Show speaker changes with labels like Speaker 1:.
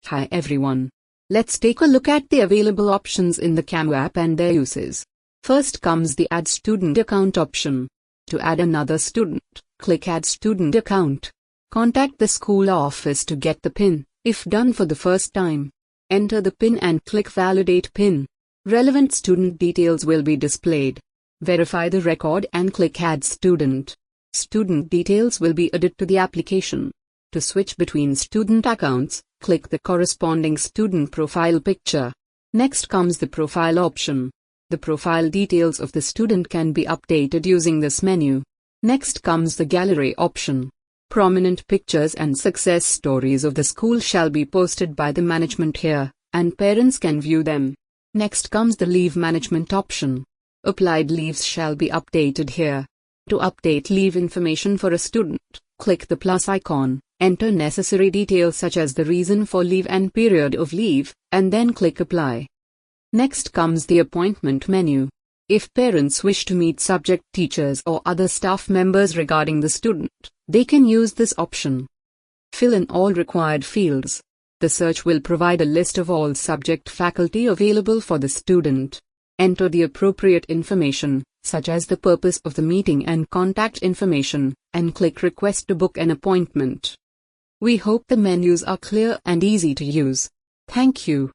Speaker 1: Hi everyone. Let's take a look at the available options in the CAMU app and their uses. First comes the Add Student Account option. To add another student, click Add Student Account. Contact the school office to get the PIN, if done for the first time. Enter the PIN and click Validate PIN. Relevant student details will be displayed. Verify the record and click Add Student. Student details will be added to the application. To switch between student accounts, click the corresponding student profile picture. Next comes the Profile option. The profile details of the student can be updated using this menu. Next comes the Gallery option. Prominent pictures and success stories of the school shall be posted by the management here, and parents can view them. Next comes the Leave Management option. Applied leaves shall be updated here. To update leave information for a student, click the plus icon, enter necessary details such as the reason for leave and period of leave, and then click Apply. Next comes the Appointment menu. If parents wish to meet subject teachers or other staff members regarding the student, they can use this option. Fill in all required fields. The search will provide a list of all subject faculty available for the student. Enter the appropriate information, such as the purpose of the meeting and contact information, and click Request to book an appointment. We hope the menus are clear and easy to use. Thank you.